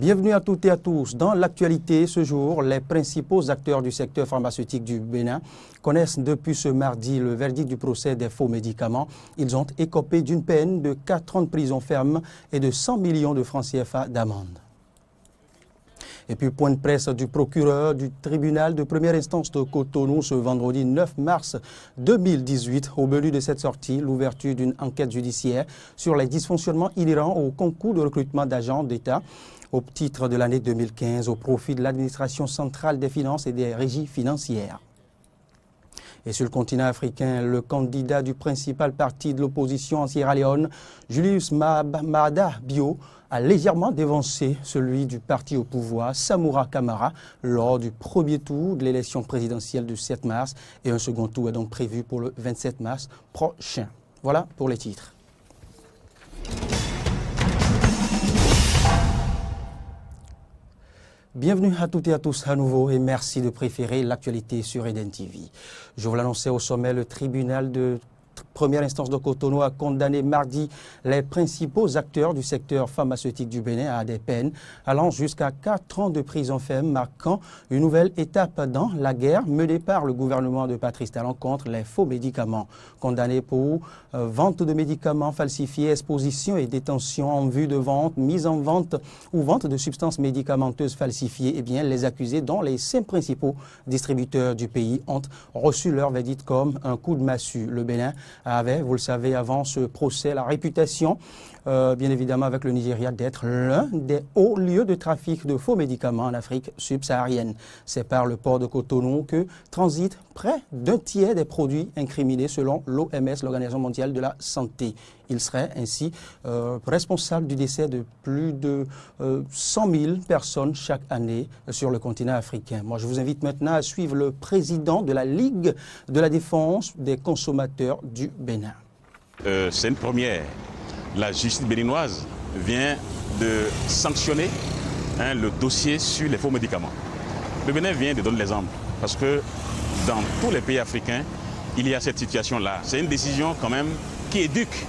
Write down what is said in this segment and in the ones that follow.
Bienvenue à toutes et à tous. Dans l'actualité ce jour, les principaux acteurs du secteur pharmaceutique du Bénin connaissent depuis ce mardi le verdict du procès des faux médicaments. Ils ont écopé d'une peine de 4 ans de prison ferme et de 100 millions de francs CFA d'amende. Et puis, point de presse du procureur du tribunal de première instance de Cotonou ce vendredi 9 mars 2018. Au menu de cette sortie, l'ouverture d'une enquête judiciaire sur les dysfonctionnements inhérents au concours de recrutement d'agents d'État au titre de l'année 2015 au profit de l'administration centrale des finances et des régies financières. Et sur le continent africain, le candidat du principal parti de l'opposition en Sierra Leone, Julius Maada Bio, a légèrement dévancé celui du parti au pouvoir, Samura Kamara, lors du premier tour de l'élection présidentielle du 7 mars. Et un second tour est donc prévu pour le 27 mars prochain. Voilà pour les titres. Bienvenue à toutes et à tous à nouveau et merci de préférer l'actualité sur Eden TV. Je vous l'annonçais au sommet, le tribunal de première instance de Cotonou a condamné mardi les principaux acteurs du secteur pharmaceutique du Bénin à des peines allant jusqu'à 4 ans de prison ferme, marquant une nouvelle étape dans la guerre menée par le gouvernement de Patrice Talon contre les faux médicaments. Condamnés pour vente de médicaments falsifiés, exposition et détention en vue de vente, mise en vente ou vente de substances médicamenteuses falsifiées, eh bien, les accusés, dont les 5 principaux distributeurs du pays, ont reçu leur verdict comme un coup de massue. Le Bénin avait, vous le savez, avant ce procès, la réputation, bien évidemment avec le Nigeria, d'être l'un des hauts lieux de trafic de faux médicaments en Afrique subsaharienne. C'est par le port de Cotonou que transitent près d'un tiers des produits incriminés selon l'OMS, l'Organisation mondiale de la santé. Il serait ainsi responsable du décès de plus de 100 000 personnes chaque année sur le continent africain. Moi, je vous invite maintenant à suivre le président de la Ligue de la défense des consommateurs du Bénin. C'est une première. La justice béninoise vient de sanctionner le dossier sur les faux médicaments. Le Bénin vient de donner l'exemple parce que dans tous les pays africains, il y a cette situation-là. C'est une décision quand même qui éduque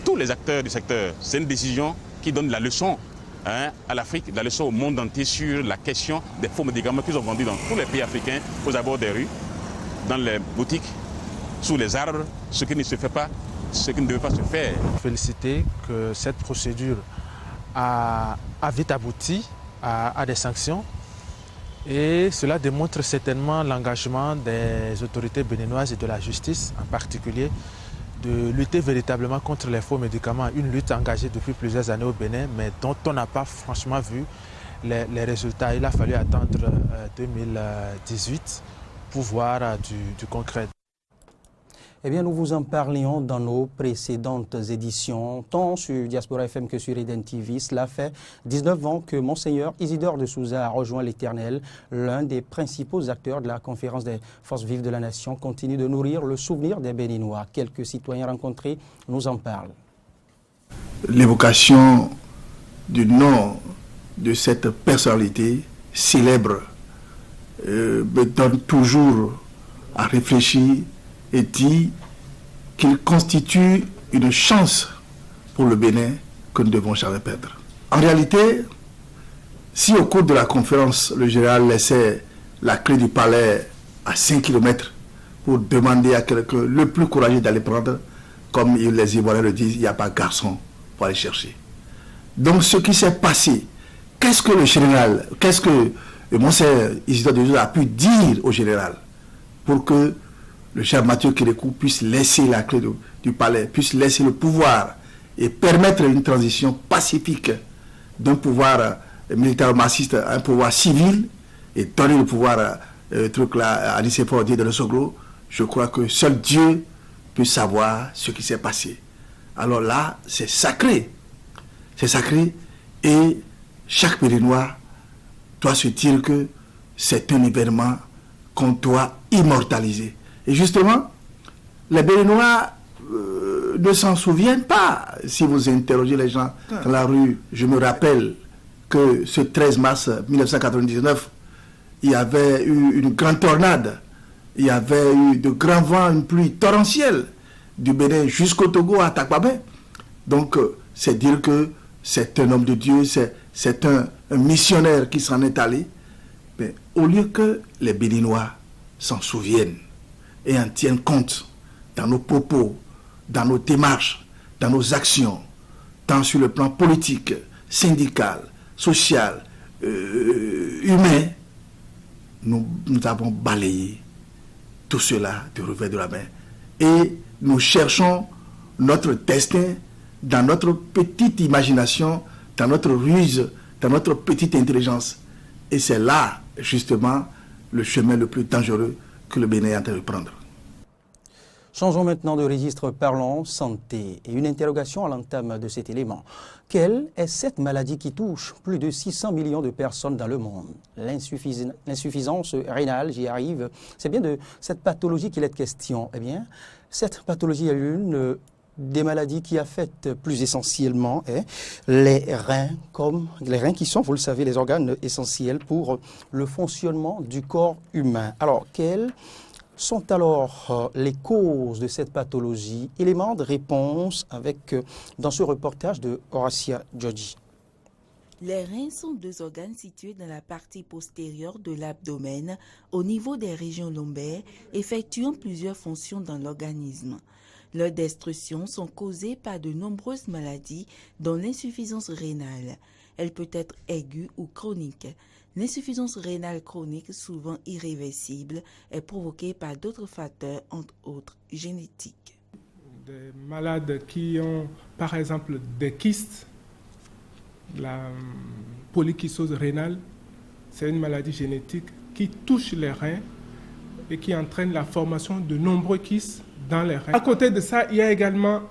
tous les acteurs du secteur. C'est une décision qui donne la leçon à l'Afrique, la leçon au monde entier sur la question des faux médicaments qui sont vendus dans tous les pays africains, aux abords des rues, dans les boutiques, sous les arbres, ce qui ne se fait pas, ce qui ne devait pas se faire. Féliciter que cette procédure a vite abouti à des sanctions et cela démontre certainement l'engagement des autorités béninoises et de la justice en particulier de lutter véritablement contre les faux médicaments, une lutte engagée depuis plusieurs années au Bénin mais dont on n'a pas franchement vu les résultats. Il a fallu attendre 2018 pour voir du concret. Eh bien, nous vous en parlions dans nos précédentes éditions, tant sur Diaspora FM que sur Eden TV. Cela fait 19 ans que Monseigneur Isidore de Souza a rejoint l'Éternel. L'un des principaux acteurs de la conférence des forces vives de la nation continue de nourrir le souvenir des Béninois. Quelques citoyens rencontrés nous en parlent. L'évocation du nom de cette personnalité célèbre me donne toujours à réfléchir et dit qu'il constitue une chance pour le Bénin que nous ne devons jamais perdre. En réalité, si au cours de la conférence, le général laissait la clé du palais à 5 km pour demander à quelqu'un le plus courageux d'aller prendre, comme les Ivoiriens le disent, il n'y a pas garçon pour aller chercher. Donc ce qui s'est passé, qu'est-ce que le général, qu'est-ce que Monseigneur Isidore de Souza a pu dire au général pour que le cher Mathieu Kérékou puisse laisser la clé du palais, puisse laisser le pouvoir et permettre une transition pacifique d'un pouvoir militaro-marxiste à un pouvoir civil et donner le pouvoir à Nicéphore de Ressoglo. Je crois que seul Dieu peut savoir ce qui s'est passé. Alors là, c'est sacré. C'est sacré et chaque Béninois doit se dire que c'est un événement qu'on doit immortaliser. Et justement, les Béninois ne s'en souviennent pas. Si vous interrogez les gens dans la rue, je me rappelle que ce 13 mars 1999, il y avait eu une grande tornade, il y avait eu de grands vents, une pluie torrentielle du Bénin jusqu'au Togo, à Takbabé. Donc, c'est dire que c'est un homme de Dieu, c'est un missionnaire qui s'en est allé. Mais au lieu que les Béninois s'en souviennent et en tiennent compte dans nos propos, dans nos démarches, dans nos actions, tant sur le plan politique, syndical, social, humain, nous avons balayé tout cela du revers de la main. Et nous cherchons notre destin dans notre petite imagination, dans notre ruse, dans notre petite intelligence. Et c'est là, justement, le chemin le plus dangereux que le Bénin est en train de prendre. Changeons maintenant de registre, parlons santé et une interrogation à l'entame de cet élément. Quelle est cette maladie qui touche plus de 600 millions de personnes dans le monde? L'insuffisance rénale, j'y arrive. C'est bien de cette pathologie qu'il est question. Eh bien, cette pathologie est l'une des maladies qui affectent plus essentiellement les reins, comme les reins qui sont, vous le savez, les organes essentiels pour le fonctionnement du corps humain. Alors, quelles sont alors les causes de cette pathologie? Élément de réponse avec, dans ce reportage de Horacia Djodji. Les reins sont deux organes situés dans la partie postérieure de l'abdomen, au niveau des régions lombaires, effectuant plusieurs fonctions dans l'organisme. Leurs destructions sont causées par de nombreuses maladies, dont l'insuffisance rénale. Elle peut être aiguë ou chronique. L'insuffisance rénale chronique, souvent irréversible, est provoquée par d'autres facteurs, entre autres génétiques. Des malades qui ont, par exemple, des kystes, la polykystose rénale, c'est une maladie génétique qui touche les reins et qui entraîne la formation de nombreux kystes dans les reins. À côté de ça, il y a également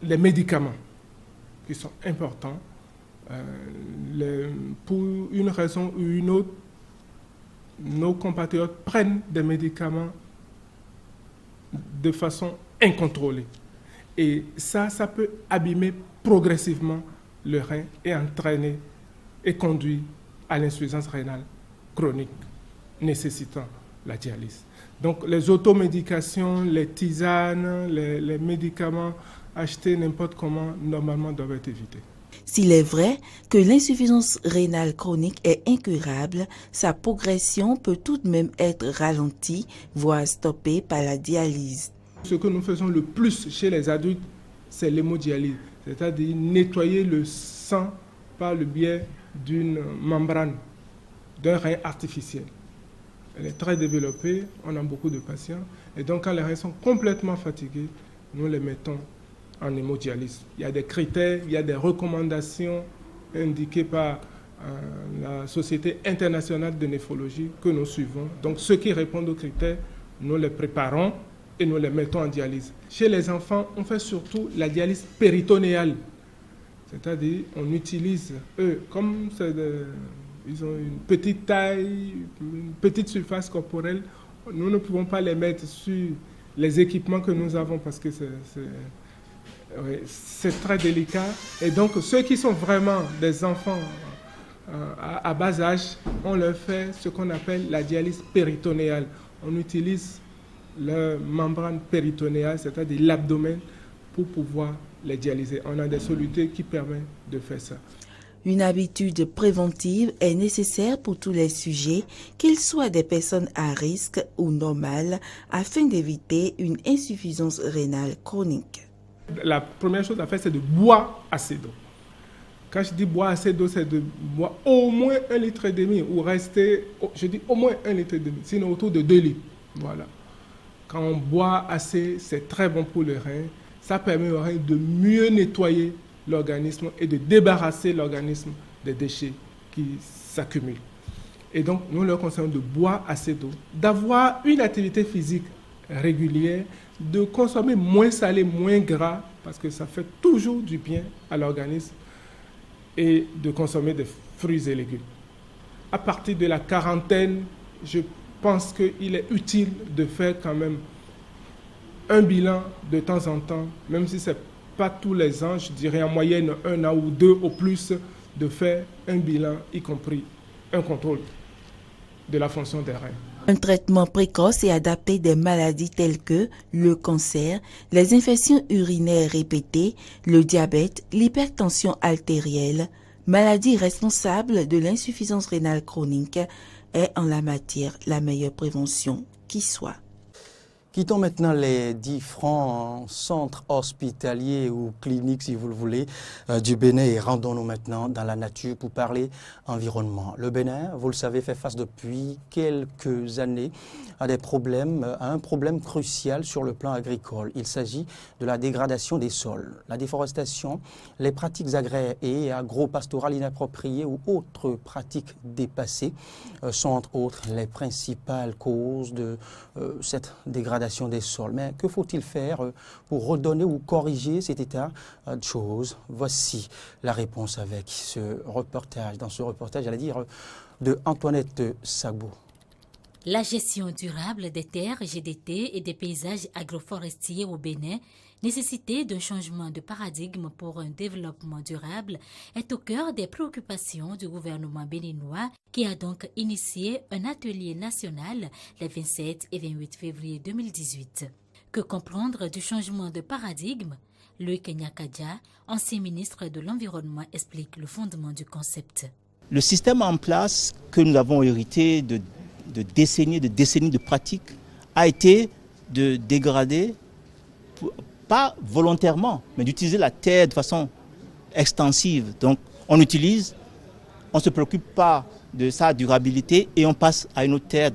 les médicaments qui sont importants. Pour une raison ou une autre, nos compatriotes prennent des médicaments de façon incontrôlée. Et ça peut abîmer progressivement le rein et entraîner et conduire à l'insuffisance rénale chronique nécessitant la dialyse. Donc les automédications, les tisanes, les médicaments achetés n'importe comment, normalement doivent être évités. S'il est vrai que l'insuffisance rénale chronique est incurable, sa progression peut tout de même être ralentie, voire stoppée par la dialyse. Ce que nous faisons le plus chez les adultes, c'est l'hémodialyse, c'est-à-dire nettoyer le sang par le biais d'une membrane, d'un rein artificiel. Elle est très développée, on a beaucoup de patients, et donc quand les reins sont complètement fatigués, nous les mettons en hémodialyse. Il y a des critères, il y a des recommandations indiquées par la Société internationale de néphrologie que nous suivons. Donc ceux qui répondent aux critères, nous les préparons et nous les mettons en dialyse. Chez les enfants, on fait surtout la dialyse péritonéale. C'est-à-dire, on utilise, comme ils ont une petite taille, une petite surface corporelle, nous ne pouvons pas les mettre sur les équipements que nous avons parce que c'est très délicat. Et donc, ceux qui sont vraiment des enfants à bas âge, on leur fait ce qu'on appelle la dialyse péritonéale. On utilise la membrane péritonéale, c'est-à-dire l'abdomen, pour pouvoir les dialyser. On a des solutés qui permettent de faire ça. Une habitude préventive est nécessaire pour tous les sujets, qu'ils soient des personnes à risque ou normales, afin d'éviter une insuffisance rénale chronique. La première chose à faire, c'est de boire assez d'eau. Quand je dis boire assez d'eau, c'est de boire au moins 1,5 litre ou rester, je dis au moins 1,5 litre, sinon autour de 2 litres. Voilà. Quand on boit assez, c'est très bon pour le rein. Ça permet au rein de mieux nettoyer l'organisme et de débarrasser l'organisme des déchets qui s'accumulent. Et donc, nous leur conseillons de boire assez d'eau, d'avoir une activité physique régulière, de consommer moins salé, moins gras, parce que ça fait toujours du bien à l'organisme, et de consommer des fruits et légumes. À partir de la quarantaine, je pense qu'il est utile de faire quand même un bilan de temps en temps, même si ce n'est pas tous les ans, je dirais en moyenne 1 an ou 2 au plus, de faire un bilan, y compris un contrôle de la fonction des reins. Un traitement précoce et adapté des maladies telles que le cancer, les infections urinaires répétées, le diabète, l'hypertension artérielle Maladie responsable de l'insuffisance rénale chronique est en la matière la meilleure prévention qui soit. Quittons maintenant les différents centres hospitaliers ou cliniques, si vous le voulez, du Bénin et rendons-nous maintenant dans la nature pour parler environnement. Le Bénin, vous le savez, fait face depuis quelques années à un problème crucial sur le plan agricole. Il s'agit de la dégradation des sols, la déforestation, les pratiques agraires et agro-pastorales inappropriées ou autres pratiques dépassées sont entre autres les principales causes de cette dégradation des sols. Mais que faut-il faire pour redonner ou corriger cet état de choses? Voici la réponse avec dans ce reportage, j'allais dire, de Antoinette Sagbo. La gestion durable des terres GDT et des paysages agroforestiers au Bénin, nécessité d'un changement de paradigme pour un développement durable, est au cœur des préoccupations du gouvernement béninois qui a donc initié un atelier national les 27 et 28 février 2018. Que comprendre du changement de paradigme? Loïc Nyakadja, ancien ministre de l'Environnement, explique le fondement du concept. Le système en place que nous avons hérité de décennies de pratiques a été de dégrader, pas volontairement, mais d'utiliser la terre de façon extensive. Donc on ne se préoccupe pas de sa durabilité et on passe à une autre terre.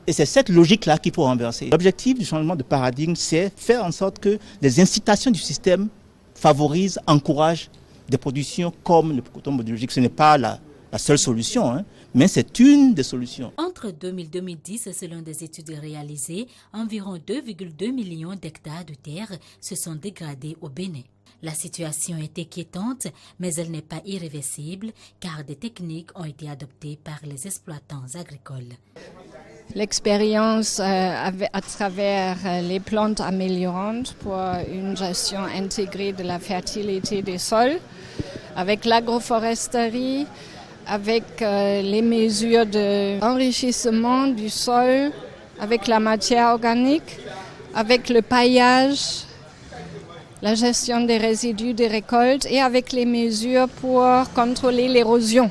Et c'est cette logique-là qu'il faut renverser. L'objectif du changement de paradigme, c'est faire en sorte que les incitations du système favorisent, encouragent des productions comme le coton biologique. Ce n'est pas la seule solution, mais c'est une des solutions. Entre 2000 et 2010, selon des études réalisées, environ 2,2 millions d'hectares de terre se sont dégradés au Bénin. La situation est inquiétante, mais elle n'est pas irréversible car des techniques ont été adoptées par les exploitants agricoles. L'expérience à travers les plantes améliorantes pour une gestion intégrée de la fertilité des sols, avec l'agroforesterie, avec les mesures d'enrichissement du sol, avec la matière organique, avec le paillage, la gestion des résidus des récoltes et avec les mesures pour contrôler l'érosion.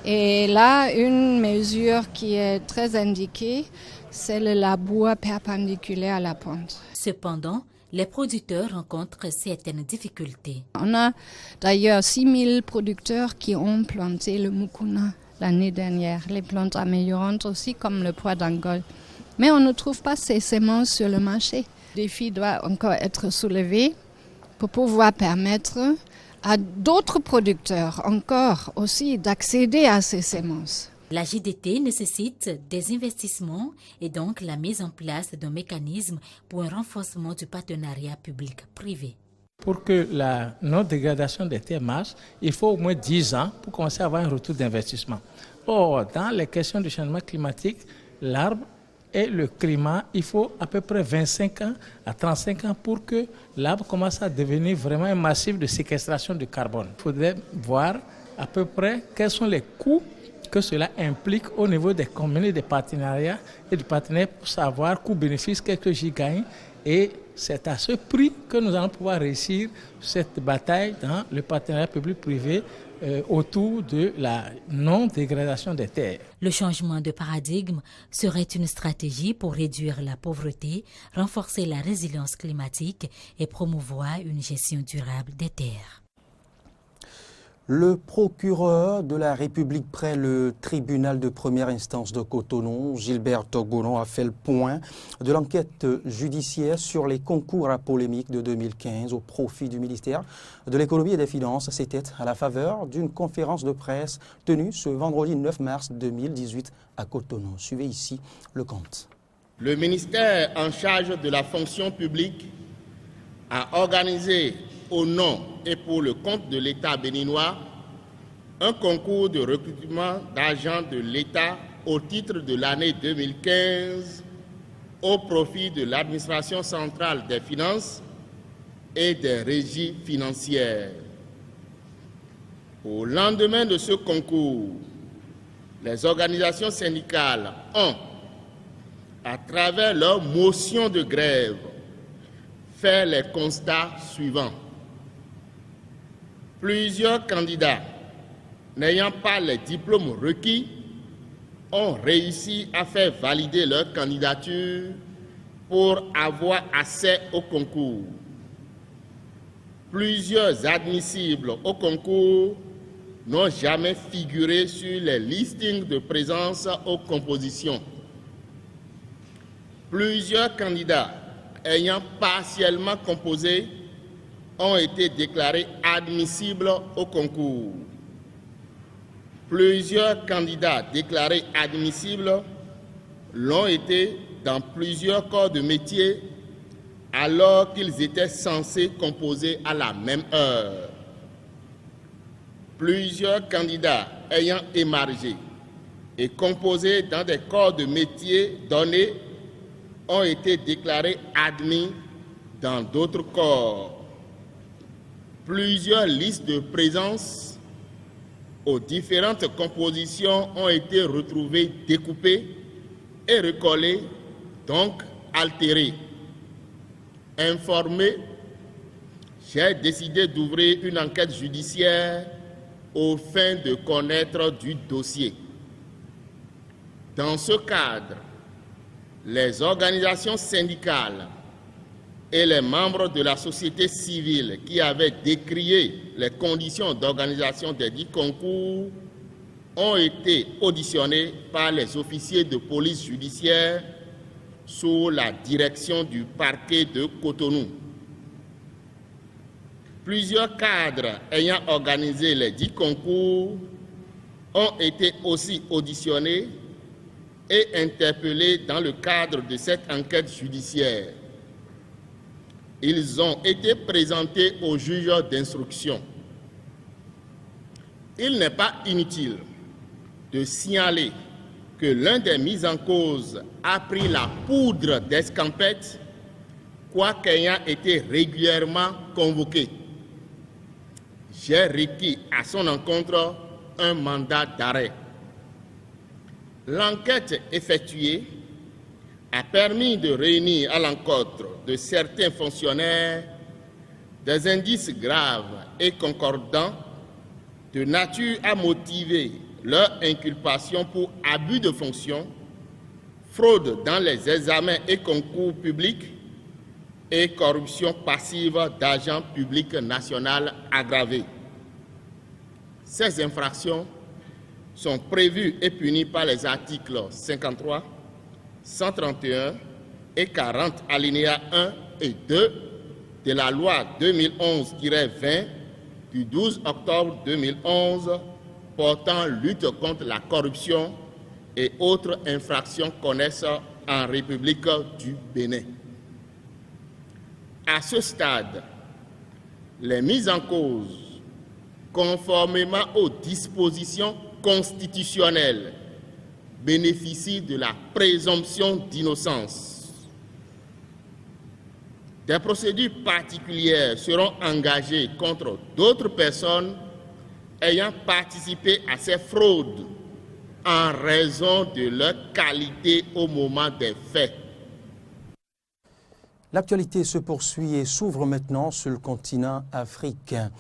Et là, une mesure qui est très indiquée, c'est le labour perpendiculaire à la pente. Cependant, les producteurs rencontrent certaines difficultés. On a d'ailleurs 6000 producteurs qui ont planté le mukuna l'année dernière, les plantes améliorantes aussi comme le pois d'Angole. Mais on ne trouve pas ces semences sur le marché. Le défi doit encore être soulevé pour pouvoir permettre à d'autres producteurs encore aussi d'accéder à ces semences. La GDT nécessite des investissements et donc la mise en place d'un mécanisme pour un renforcement du partenariat public-privé. Pour que la non-dégradation des terres marche, il faut au moins 10 ans pour commencer à avoir un retour d'investissement. Or, dans les questions du changement climatique, l'arbre et le climat, il faut à peu près 25 ans à 35 ans pour que l'arbre commence à devenir vraiment un massif de séquestration de carbone. Il faudrait voir à peu près quels sont les coûts que cela implique au niveau des communes, des partenariats et du partenaire pour savoir coût-bénéfice, qu'est-ce que j'y gagne. Et c'est à ce prix que nous allons pouvoir réussir cette bataille dans le partenariat public-privé autour de la non-dégradation des terres. Le changement de paradigme serait une stratégie pour réduire la pauvreté, renforcer la résilience climatique et promouvoir une gestion durable des terres. Le procureur de la République près le tribunal de première instance de Cotonou, Gilbert Togbonon, a fait le point de l'enquête judiciaire sur les concours à polémique de 2015 au profit du ministère de l'économie et des finances. C'était à la faveur d'une conférence de presse tenue ce vendredi 9 mars 2018 à Cotonou. Suivez ici le compte. Le ministère en charge de la fonction publique a organisé au nom et pour le compte de l'État béninois, un concours de recrutement d'agents de l'État au titre de l'année 2015 au profit de l'administration centrale des finances et des régies financières. Au lendemain de ce concours, les organisations syndicales ont, à travers leur motion de grève, fait les constats suivants. Plusieurs candidats n'ayant pas les diplômes requis ont réussi à faire valider leur candidature pour avoir accès au concours. Plusieurs admissibles au concours n'ont jamais figuré sur les listings de présence aux compositions. Plusieurs candidats ayant partiellement composé ont été déclarés admissibles au concours. Plusieurs candidats déclarés admissibles l'ont été dans plusieurs corps de métier alors qu'ils étaient censés composer à la même heure. Plusieurs candidats ayant émargé et composé dans des corps de métier donnés ont été déclarés admis dans d'autres corps. Plusieurs listes de présence aux différentes compositions ont été retrouvées découpées et recollées, donc altérées. Informé, j'ai décidé d'ouvrir une enquête judiciaire aux fins de connaître du dossier. Dans ce cadre, les organisations syndicales et les membres de la société civile qui avaient décrié les conditions d'organisation des dits concours ont été auditionnés par les officiers de police judiciaire sous la direction du parquet de Cotonou. Plusieurs cadres ayant organisé les dits concours ont été aussi auditionnés et interpellés dans le cadre de cette enquête judiciaire. Ils ont été présentés au juge d'instruction. Il n'est pas inutile de signaler que l'un des mis en cause a pris la poudre d'escampette, quoiqu'ayant été régulièrement convoqué. J'ai requis à son encontre un mandat d'arrêt. L'enquête effectuée a permis de réunir à l'encontre de certains fonctionnaires des indices graves et concordants de nature à motiver leur inculpation pour abus de fonction, fraude dans les examens et concours publics et corruption passive d'agents publics nationaux aggravés. Ces infractions sont prévues et punies par les articles 53, 131 et 40 alinéas 1 et 2 de la loi 2011-20 du 12 octobre 2011 portant lutte contre la corruption et autres infractions connexes en République du Bénin. À ce stade, les mises en cause, conformément aux dispositions constitutionnelles, bénéficient de la présomption d'innocence. Des procédures particulières seront engagées contre d'autres personnes ayant participé à ces fraudes en raison de leur qualité au moment des faits. L'actualité se poursuit et s'ouvre maintenant sur le continent africain.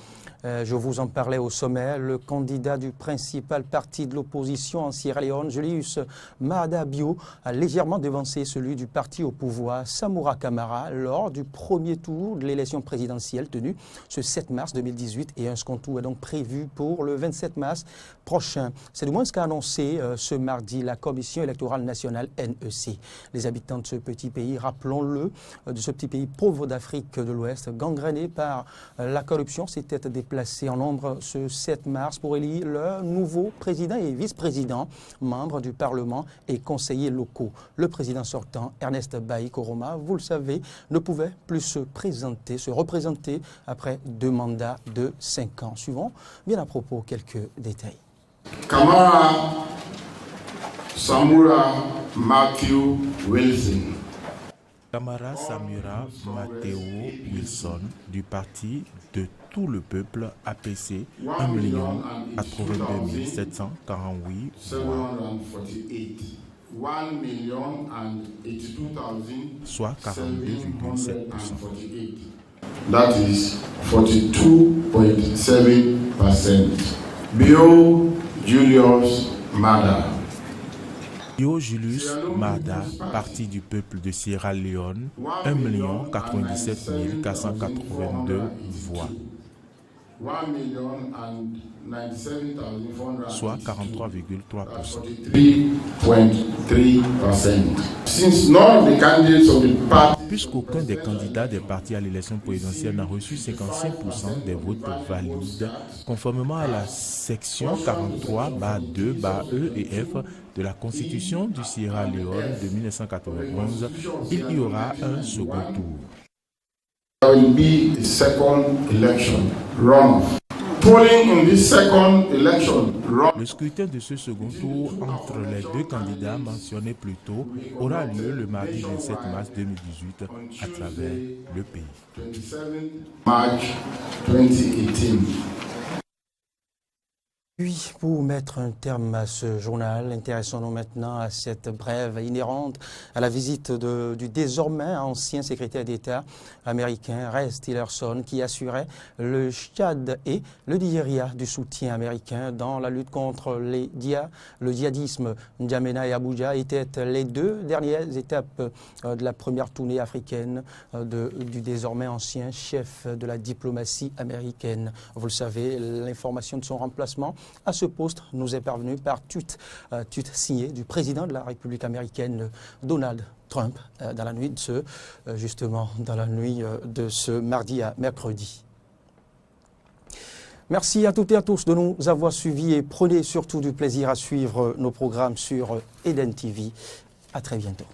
Je vous en parlais au sommet, le candidat du principal parti de l'opposition en Sierra Leone, Julius Maada Bio, a légèrement devancé celui du parti au pouvoir, Samura Kamara, lors du premier tour de l'élection présidentielle tenue ce 7 mars 2018 et un second tour est donc prévu pour le 27 mars prochain. C'est du moins ce qu'a annoncé ce mardi la Commission électorale nationale NEC. Les habitants de ce petit pays, rappelons-le, de ce petit pays pauvre d'Afrique de l'Ouest, gangréné par la corruption, s'étaient déplacés en nombre ce 7 mars pour élire leur nouveau président et vice-président, membres du Parlement et conseillers locaux. Le président sortant, Ernest Bai Koroma, vous le savez, ne pouvait plus se représenter après 2 mandats de 5 ans. Suivons bien à propos quelques détails. Kamara Samura Matthew Wilson. Kamara Samura Mateo Wilson du parti de tout le peuple APC 1 82 748 voix, soit 42,7%. that is 42.7%. Bio Julius Mada. Bio Julius Mada, parti du peuple de Sierra Leone, 1 097 482 voix, soit 43,3%. Puisqu'aucun des candidats des partis à l'élection présidentielle n'a reçu 55% des votes valides, conformément à la section 43-2-E et F de la Constitution du Sierra Leone de 1991, il y aura un second tour. There will be a second election runoff. Polling in this second election. Le scrutin de ce second tour entre les deux candidats mentionnés plus tôt aura lieu le mardi 27 mars 2018 à travers le pays. 27 March 2018. Puis, pour mettre un terme à ce journal, intéressons-nous maintenant à cette brève inhérente à la visite du désormais ancien secrétaire d'État américain Rex Tillerson, qui assurait le Tchad et le Nigeria du soutien américain dans la lutte contre le djihadisme. N'Djamena et Abuja étaient les deux dernières étapes de la première tournée africaine du désormais ancien chef de la diplomatie américaine. Vous le savez, l'information de son remplacement à ce poste nous est parvenu par tweet signé du président de la République américaine, Donald Trump, dans la nuit de ce mardi à mercredi. Merci à toutes et à tous de nous avoir suivis et prenez surtout du plaisir à suivre nos programmes sur Eden TV. À très bientôt.